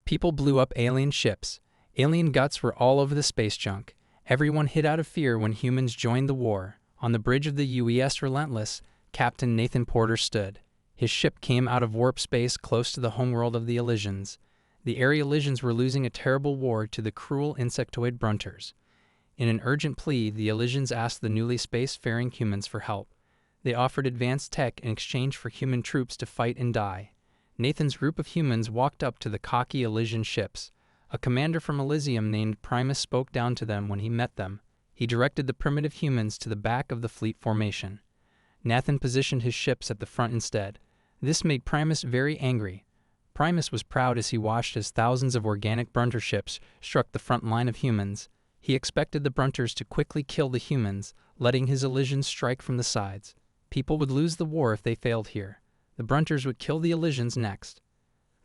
People blew up alien ships. Alien guts were all over the space junk. Everyone hid out of fear when humans joined the war. On the bridge of the UES Relentless, Captain Nathan Porter stood. His ship came out of warp space close to the homeworld of the Elysians. The area Elysians were losing a terrible war to the cruel insectoid Brunters. In an urgent plea, the Elysians asked the newly space-faring humans for help. They offered advanced tech in exchange for human troops to fight and die. Nathan's group of humans walked up to the cocky Elysian ships. A commander from Elysium named Primus spoke down to them when he met them. He directed the primitive humans to the back of the fleet formation. Nathan positioned his ships at the front instead. This made Primus very angry. Primus was proud as he watched as thousands of organic Brunter ships struck the front line of humans. He expected the Brunters to quickly kill the humans, letting his Elysians strike from the sides. People would lose the war if they failed here. The Brunters would kill the Elysians next.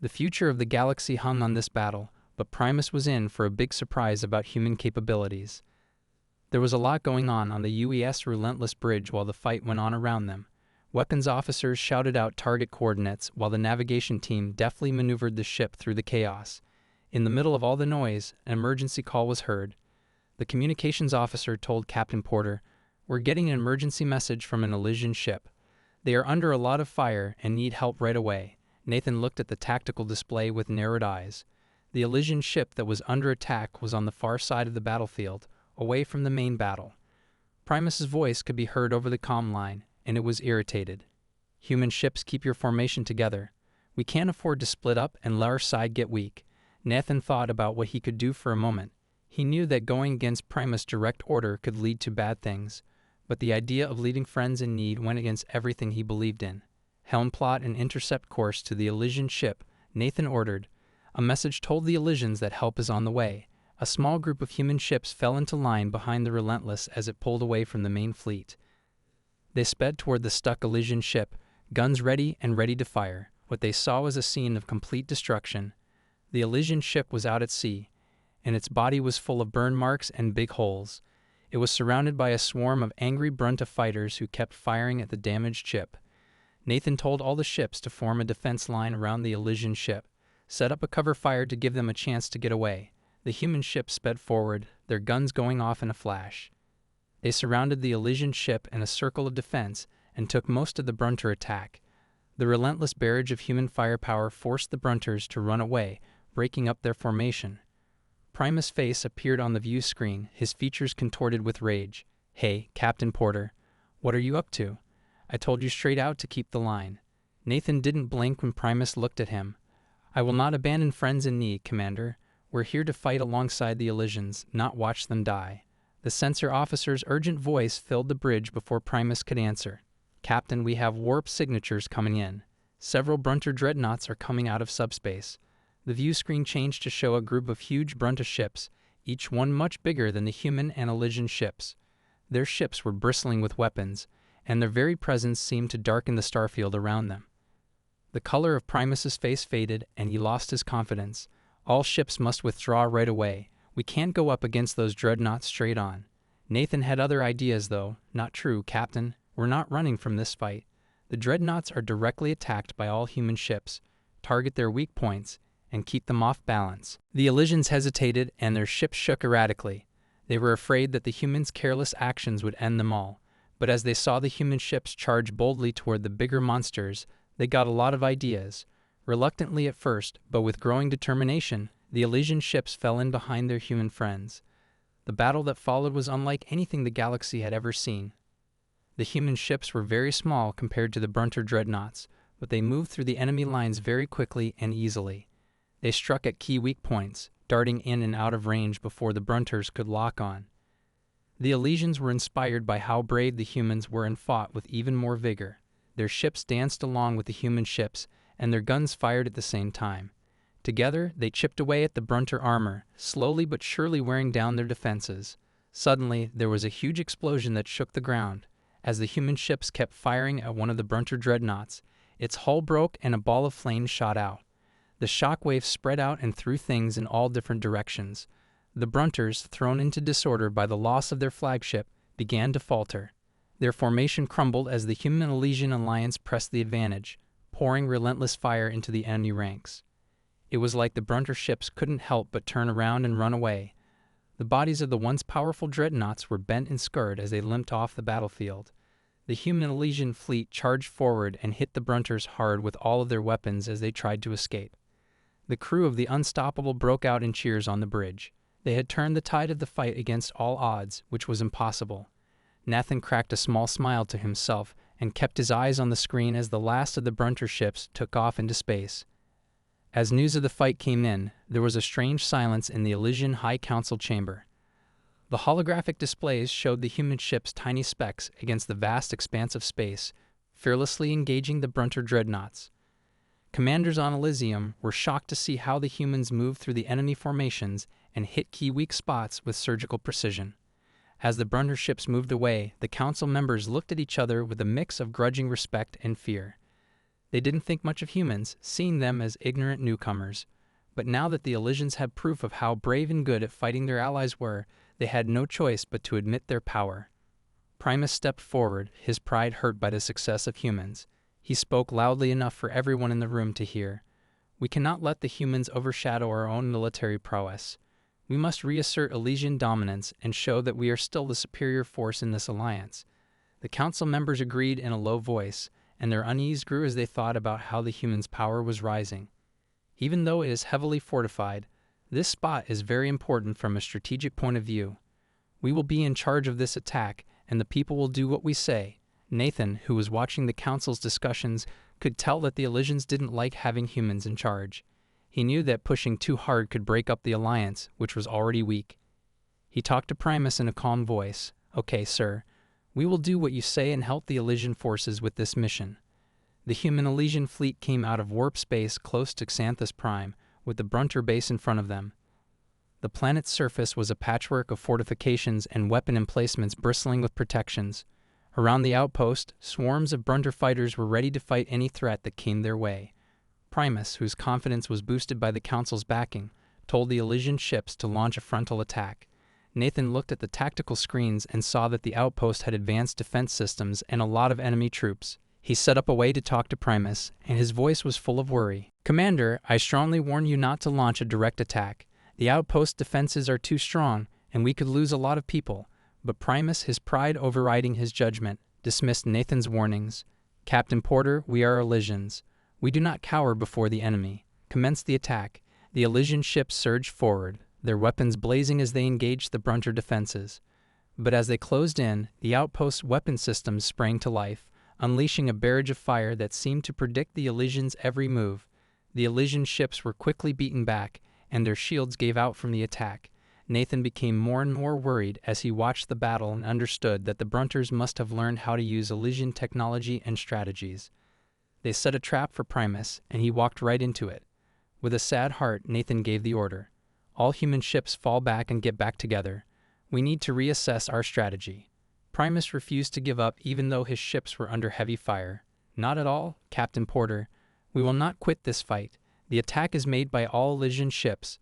The future of the galaxy hung on this battle, but Primus was in for a big surprise about human capabilities. There was a lot going on the UES Relentless Bridge while the fight went on around them. Weapons officers shouted out target coordinates while the navigation team deftly maneuvered the ship through the chaos. In the middle of all the noise, an emergency call was heard. The communications officer told Captain Porter, "We're getting an emergency message from an Elysian ship. They are under a lot of fire and need help right away." Nathan looked at the tactical display with narrowed eyes. The Elysian ship that was under attack was on the far side of the battlefield, away from the main battle. Primus's voice could be heard over the comm line, and it was irritated. "Human ships, keep your formation together. We can't afford to split up and let our side get weak." Nathan thought about what he could do for a moment. He knew that going against Primus' direct order could lead to bad things, but the idea of leading friends in need went against everything he believed in. "Helm plot and intercept course to the Elysian ship," Nathan ordered. A message told the Elysians that help is on the way. A small group of human ships fell into line behind the Relentless as it pulled away from the main fleet. They sped toward the stuck Elysian ship, guns ready and ready to fire. What they saw was a scene of complete destruction. The Elysian ship was out at sea, and its body was full of burn marks and big holes. It was surrounded by a swarm of angry Brunta fighters who kept firing at the damaged ship. Nathan told all the ships to form a defense line around the Elysian ship, set up a cover fire to give them a chance to get away. The human ships sped forward, their guns going off in a flash. They surrounded the Elysian ship in a circle of defense and took most of the Brunter attack. The relentless barrage of human firepower forced the Brunters to run away, breaking up their formation. Primus' face appeared on the view screen, his features contorted with rage. "Hey, Captain Porter, what are you up to? I told you straight out to keep the line." Nathan didn't blink when Primus looked at him. "I will not abandon friends in need, Commander. We're here to fight alongside the Elysians, not watch them die." The sensor officer's urgent voice filled the bridge before Primus could answer. "Captain, we have warp signatures coming in. Several Brunter dreadnoughts are coming out of subspace." The view screen changed to show a group of huge Brunta ships, each one much bigger than the human and Elysian ships. Their ships were bristling with weapons, and their very presence seemed to darken the starfield around them. The color of Primus's face faded, and he lost his confidence. "All ships must withdraw right away. We can't go up against those dreadnoughts straight on." Nathan had other ideas, though. "Not true, Captain. We're not running from this fight. The dreadnoughts are directly attacked by all human ships. Target their weak points and keep them off balance." The Elysians hesitated, and their ships shook erratically. They were afraid that the humans' careless actions would end them all. But as they saw the human ships charge boldly toward the bigger monsters, they got a lot of ideas. Reluctantly at first, but with growing determination, the Elysian ships fell in behind their human friends. The battle that followed was unlike anything the galaxy had ever seen. The human ships were very small compared to the Brunter dreadnoughts, but they moved through the enemy lines very quickly and easily. They struck at key weak points, darting in and out of range before the Brunters could lock on. The Elysians were inspired by how brave the humans were and fought with even more vigor. Their ships danced along with the human ships, and their guns fired at the same time. Together, they chipped away at the Brunter armor, slowly but surely wearing down their defenses. Suddenly, there was a huge explosion that shook the ground. As the human ships kept firing at one of the Brunter dreadnoughts, its hull broke and a ball of flame shot out. The shockwaves spread out and threw things in all different directions. The Brunters, thrown into disorder by the loss of their flagship, began to falter. Their formation crumbled as the human-Elysian alliance pressed the advantage, pouring relentless fire into the enemy ranks. It was like the Brunter ships couldn't help but turn around and run away. The bodies of the once powerful dreadnoughts were bent and scarred as they limped off the battlefield. The human Elysian fleet charged forward and hit the Brunters hard with all of their weapons as they tried to escape. The crew of the Unstoppable broke out in cheers on the bridge. They had turned the tide of the fight against all odds, which was impossible. Nathan cracked a small smile to himself and kept his eyes on the screen as the last of the Brunter ships took off into space. As news of the fight came in, there was a strange silence in the Elysian High Council chamber. The holographic displays showed the human ships tiny specks against the vast expanse of space, fearlessly engaging the Brunter dreadnoughts. Commanders on Elysium were shocked to see how the humans moved through the enemy formations and hit key weak spots with surgical precision. As the Brunter ships moved away, the council members looked at each other with a mix of grudging respect and fear. They didn't think much of humans, seeing them as ignorant newcomers. But now that the Elysians had proof of how brave and good at fighting their allies were, they had no choice but to admit their power. Primus stepped forward, his pride hurt by the success of humans. He spoke loudly enough for everyone in the room to hear. "We cannot let the humans overshadow our own military prowess. We must reassert Elysian dominance and show that we are still the superior force in this alliance." The council members agreed in a low voice, and their unease grew as they thought about how the humans' power was rising. Even though it is heavily fortified, this spot is very important from a strategic point of view. We will be in charge of this attack, and the people will do what we say. Nathan, who was watching the council's discussions, could tell that the Elysians didn't like having humans in charge. He knew that pushing too hard could break up the alliance, which was already weak. He talked to Primus in a calm voice. "Okay, sir. We will do what you say and help the Elysian forces with this mission." The human Elysian fleet came out of warp space close to Xanthus Prime, with the Brunter base in front of them. The planet's surface was a patchwork of fortifications and weapon emplacements bristling with protections. Around the outpost, swarms of Brunter fighters were ready to fight any threat that came their way. Primus, whose confidence was boosted by the Council's backing, told the Elysian ships to launch a frontal attack. Nathan looked at the tactical screens and saw that the outpost had advanced defense systems and a lot of enemy troops. He set up a way to talk to Primus, and his voice was full of worry. "Commander, I strongly warn you not to launch a direct attack. The outpost defenses are too strong, and we could lose a lot of people." But Primus, his pride overriding his judgment, dismissed Nathan's warnings. "Captain Porter, we are Elysians. We do not cower before the enemy. Commence the attack." The Elysian ships surged forward, their weapons blazing as they engaged the Brunter defenses. But as they closed in, the outpost's weapon systems sprang to life, unleashing a barrage of fire that seemed to predict the Elysians' every move. The Elysian ships were quickly beaten back, and their shields gave out from the attack. Nathan became more and more worried as he watched the battle and understood that the Brunters must have learned how to use Elysian technology and strategies. They set a trap for Primus, and he walked right into it. With a sad heart, Nathan gave the order. "All human ships fall back and get back together. We need to reassess our strategy." Primus refused to give up even though his ships were under heavy fire. "Not at all, Captain Porter. We will not quit this fight. The attack is made by all Elysian ships."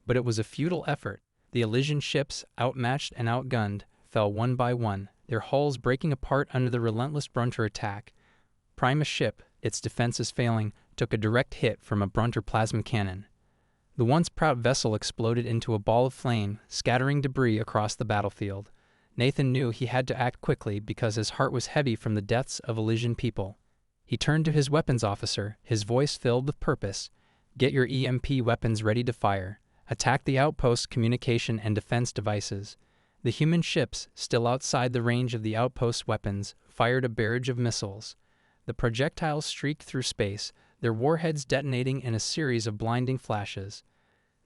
But it was a futile effort. The Elysian ships, outmatched and outgunned, fell one by one, their hulls breaking apart under the relentless Brunter attack. Primus' ship, its defenses failing, took a direct hit from a Brunter plasma cannon. The once proud vessel exploded into a ball of flame, scattering debris across the battlefield. Nathan knew he had to act quickly because his heart was heavy from the deaths of Elysian people. He turned to his weapons officer, his voice filled with purpose. "Get your EMP weapons ready to fire. Attack the outpost's communication and defense devices." The human ships, still outside the range of the outpost's weapons, fired a barrage of missiles. The projectiles streaked through space, their warheads detonating in a series of blinding flashes.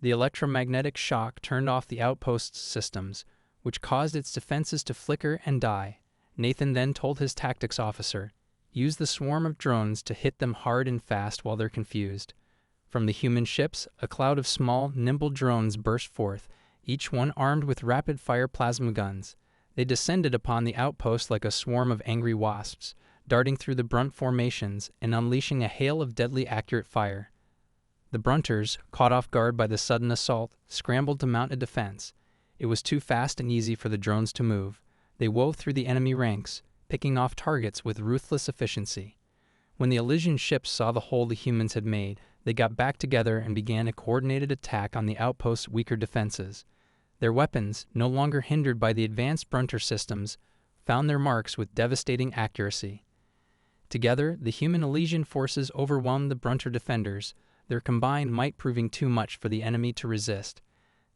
The electromagnetic shock turned off the outpost's systems, which caused its defenses to flicker and die. Nathan then told his tactics officer, "Use the swarm of drones to hit them hard and fast while they're confused." From the human ships, a cloud of small, nimble drones burst forth, each one armed with rapid-fire plasma guns. They descended upon the outpost like a swarm of angry wasps, darting through the Brunt formations and unleashing a hail of deadly accurate fire. The Brunters, caught off guard by the sudden assault, scrambled to mount a defense. It was too fast and easy for the drones to move. They wove through the enemy ranks, picking off targets with ruthless efficiency. When the Elysian ships saw the hole the humans had made, They got back together and began a coordinated attack on the outpost's weaker defenses. Their weapons, no longer hindered by the advanced Brunter systems, found their marks with devastating accuracy. Together, the human Elysian forces overwhelmed the Brunter defenders, their combined might proving too much for the enemy to resist.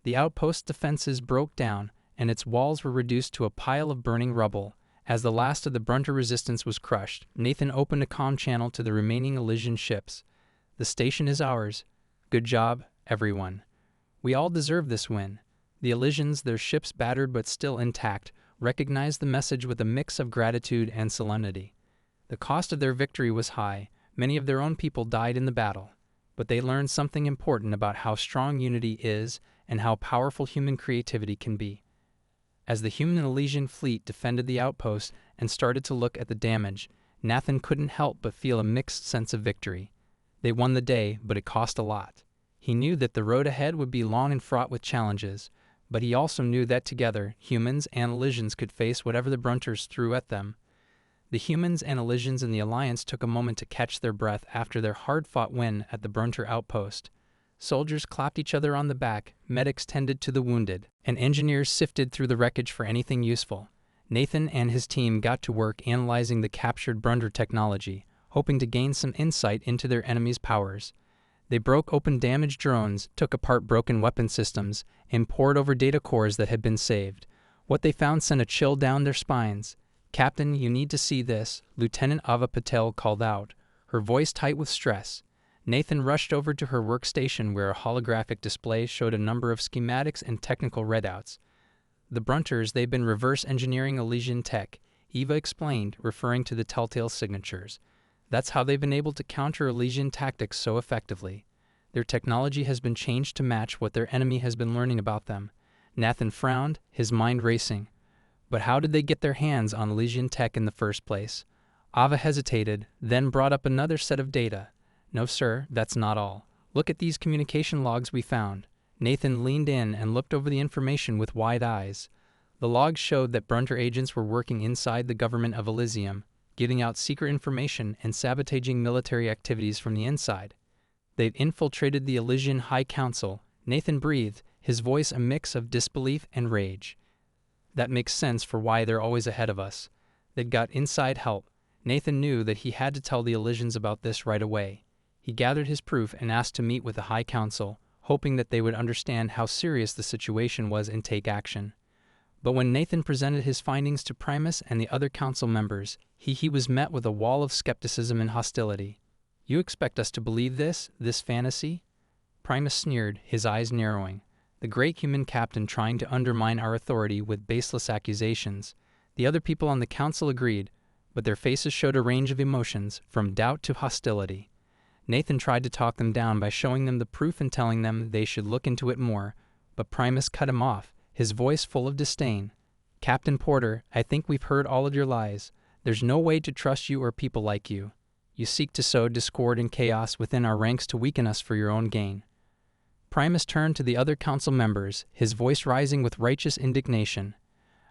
The outpost's defenses broke down, and its walls were reduced to a pile of burning rubble. As the last of the Brunter resistance was crushed, Nathan opened a comm channel to the remaining Elysian ships. "The station is ours. Good job, everyone. We all deserve this win." The Elysians, their ships battered but still intact, recognized the message with a mix of gratitude and solemnity. The cost of their victory was high. Many of their own people died in the battle. But they learned something important about how strong unity is and how powerful human creativity can be. As the human Elysian fleet defended the outpost and started to look at the damage, Nathan couldn't help but feel a mixed sense of victory. They won the day, but it cost a lot. He knew that the road ahead would be long and fraught with challenges, but he also knew that together, humans and Elysians could face whatever the Brunters threw at them. The humans and Elysians in the Alliance took a moment to catch their breath after their hard-fought win at the Brunter outpost. Soldiers clapped each other on the back, medics tended to the wounded, and engineers sifted through the wreckage for anything useful. Nathan and his team got to work analyzing the captured Brunter technology, hoping to gain some insight into their enemies' powers. They broke open damaged drones, took apart broken weapon systems, and pored over data cores that had been saved. What they found sent a chill down their spines. "Captain, you need to see this," Lieutenant Ava Patel called out, her voice tight with stress. Nathan rushed over to her workstation where a holographic display showed a number of schematics and technical readouts. "The Brunters, they've been reverse engineering Elysian tech," Eva explained, referring to the telltale signatures. "That's how they've been able to counter Elysian tactics so effectively. Their technology has been changed to match what their enemy has been learning about them." Nathan frowned, his mind racing. But how did they get their hands on Elysian tech in the first place? Ava hesitated, then brought up another set of data. "No, sir, that's not all. Look at these communication logs we found." Nathan leaned in and looked over the information with wide eyes. The logs showed that Brunter agents were working inside the government of Elysium, giving out secret information and sabotaging military activities from the inside. They'd infiltrated the Elysian High Council. Nathan breathed, his voice a mix of disbelief and rage. "That makes sense for why they're always ahead of us. They'd got inside help." Nathan knew that he had to tell the Elysians about this right away. He gathered his proof and asked to meet with the High Council, hoping that they would understand how serious the situation was and take action. But when Nathan presented his findings to Primus and the other council members, he was met with a wall of skepticism and hostility. "You expect us to believe this fantasy?" Primus sneered, his eyes narrowing. "The great human captain trying to undermine our authority with baseless accusations." The other people on the council agreed, but their faces showed a range of emotions, from doubt to hostility. Nathan tried to talk them down by showing them the proof and telling them they should look into it more, but Primus cut him off, his voice full of disdain. "Captain Porter, I think we've heard all of your lies. There's no way to trust you or people like you. You seek to sow discord and chaos within our ranks to weaken us for your own gain." Primus turned to the other council members, his voice rising with righteous indignation.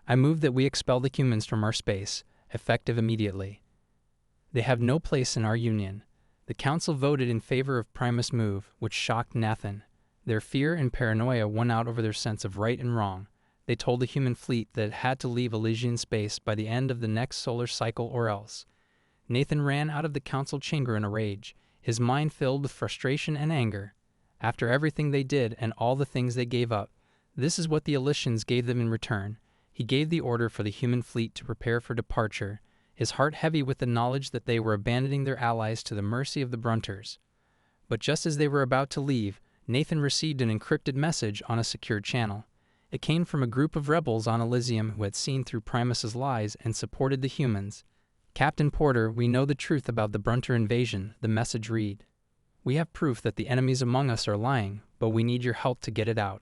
"I move that we expel the humans from our space, effective immediately. They have no place in our union." The council voted in favor of Primus' move, which shocked Nathan. Their fear and paranoia won out over their sense of right and wrong. They told the human fleet that it had to leave Elysian space by the end of the next solar cycle or else. Nathan ran out of the council chamber in a rage, his mind filled with frustration and anger. After everything they did and all the things they gave up, this is what the Elysians gave them in return. He gave the order for the human fleet to prepare for departure, his heart heavy with the knowledge that they were abandoning their allies to the mercy of the Brunters. But just as they were about to leave, Nathan received an encrypted message on a secure channel. It came from a group of rebels on Elysium who had seen through Primus's lies and supported the humans. "Captain Porter, we know the truth about the Brunter invasion," the message read. "We have proof that the enemies among us are lying, but we need your help to get it out.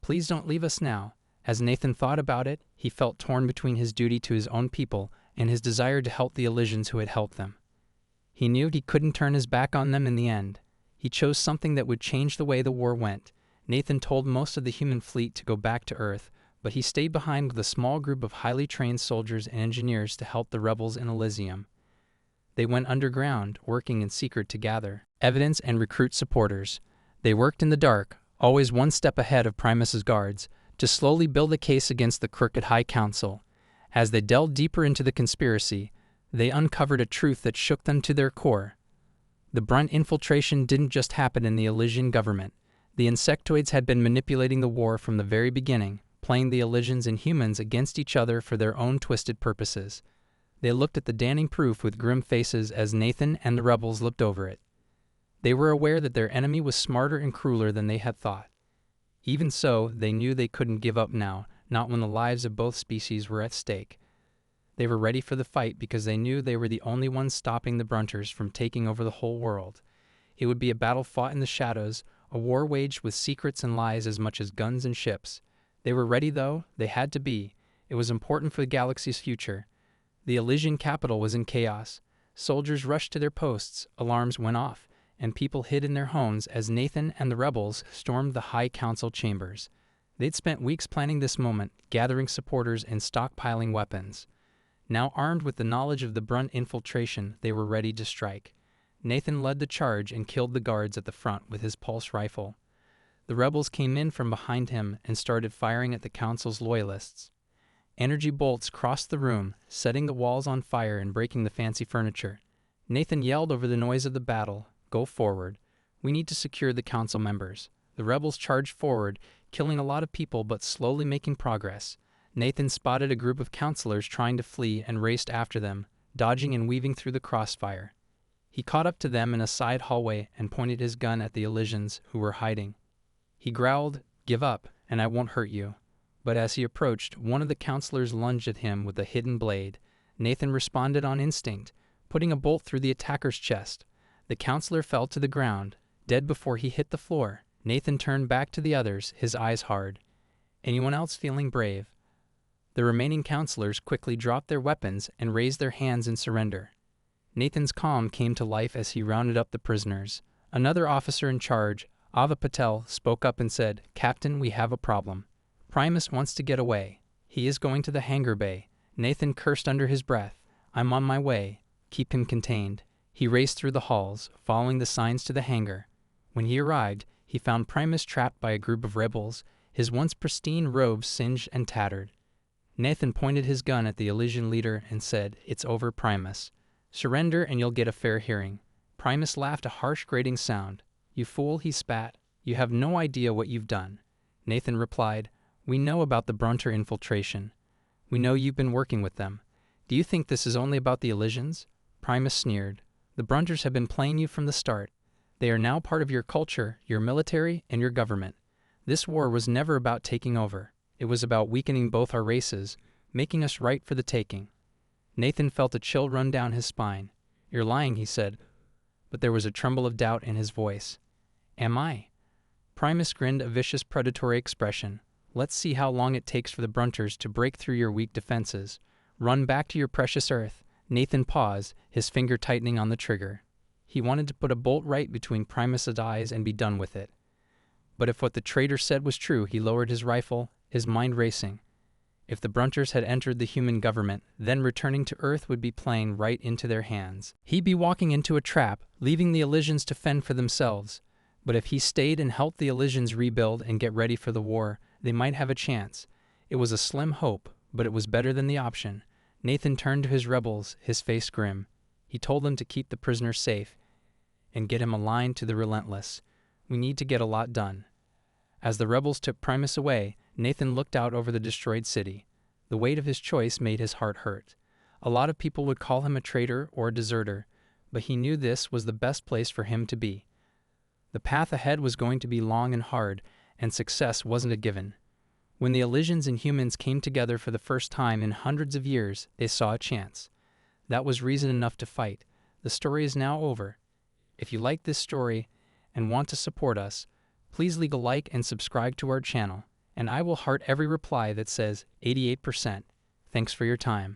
Please don't leave us now." As Nathan thought about it, he felt torn between his duty to his own people and his desire to help the Elysians who had helped them. He knew he couldn't turn his back on them in the end. He chose something that would change the way the war went. Nathan told most of the human fleet to go back to Earth, but he stayed behind with a small group of highly trained soldiers and engineers to help the rebels in Elysium. They went underground, working in secret to gather evidence and recruit supporters. They worked in the dark, always one step ahead of Primus's guards, to slowly build a case against the crooked High Council. As they delved deeper into the conspiracy, they uncovered a truth that shook them to their core. The Brunt infiltration didn't just happen in the Elysian government. The insectoids had been manipulating the war from the very beginning, playing the Elysians and humans against each other for their own twisted purposes. They looked at the damning proof with grim faces as Nathan and the rebels looked over it. They were aware that their enemy was smarter and crueler than they had thought. Even so, they knew they couldn't give up now, not when the lives of both species were at stake. They were ready for the fight because they knew they were the only ones stopping the Brunters from taking over the whole world. It would be a battle fought in the shadows, a war waged with secrets and lies as much as guns and ships. They were ready, though. They had to be. It was important for the galaxy's future. The Elysian capital was in chaos. Soldiers rushed to their posts, alarms went off, and people hid in their homes as Nathan and the rebels stormed the High Council chambers. They'd spent weeks planning this moment, gathering supporters and stockpiling weapons. Now armed with the knowledge of the Brunt infiltration, they were ready to strike. Nathan led the charge and killed the guards at the front with his pulse rifle. The rebels came in from behind him and started firing at the council's loyalists. Energy bolts crossed the room, setting the walls on fire and breaking the fancy furniture. Nathan yelled over the noise of the battle, "Go forward. We need to secure the council members." The rebels charged forward, killing a lot of people but slowly making progress. Nathan spotted a group of counselors trying to flee and raced after them, dodging and weaving through the crossfire. He caught up to them in a side hallway and pointed his gun at the Elysians who were hiding. He growled, "Give up, and I won't hurt you." But as he approached, one of the counselors lunged at him with a hidden blade. Nathan responded on instinct, putting a bolt through the attacker's chest. The counselor fell to the ground, dead before he hit the floor. Nathan turned back to the others, his eyes hard. "Anyone else feeling brave?" The remaining counselors quickly dropped their weapons and raised their hands in surrender. Nathan's calm came to life as he rounded up the prisoners. Another officer in charge, Ava Patel, spoke up and said, "Captain, we have a problem. Primus wants to get away. He is going to the hangar bay." Nathan cursed under his breath. "I'm on my way. Keep him contained." He raced through the halls, following the signs to the hangar. When he arrived, he found Primus trapped by a group of rebels, his once pristine robes singed and tattered. Nathan pointed his gun at the Elysian leader and said, "It's over, Primus. Surrender and you'll get a fair hearing." Primus laughed a harsh, grating sound. "You fool," he spat. "You have no idea what you've done." Nathan replied, "We know about the Brunter infiltration. We know you've been working with them. Do you think this is only about the Elysians?" Primus sneered. "The Brunters have been playing you from the start. They are now part of your culture, your military, and your government. This war was never about taking over. It was about weakening both our races, making us right for the taking." Nathan felt a chill run down his spine. "You're lying," he said, but there was a tremble of doubt in his voice. "Am I?" Primus grinned a vicious predatory expression. "Let's see how long it takes for the Brunters to break through your weak defenses. Run back to your precious Earth." Nathan paused, his finger tightening on the trigger. He wanted to put a bolt right between Primus's eyes and be done with it. But if what the traitor said was true, he lowered his rifle, his mind racing. If the Brunters had entered the human government, then returning to Earth would be playing right into their hands. He'd be walking into a trap, leaving the Elysians to fend for themselves. But if he stayed and helped the Elysians rebuild and get ready for the war, they might have a chance. It was a slim hope, but it was better than the option. Nathan turned to his rebels, his face grim. He told them to keep the prisoners safe and get him aligned to the Relentless. We need to get a lot done. As the rebels took Primus away, Nathan looked out over the destroyed city. The weight of his choice made his heart hurt. A lot of people would call him a traitor or a deserter, but he knew this was the best place for him to be. The path ahead was going to be long and hard, and success wasn't a given. When the Elysians and humans came together for the first time in hundreds of years, they saw a chance. That was reason enough to fight. The story is now over. If you like this story and want to support us, please leave a like and subscribe to our channel, and I will heart every reply that says 88%. Thanks for your time.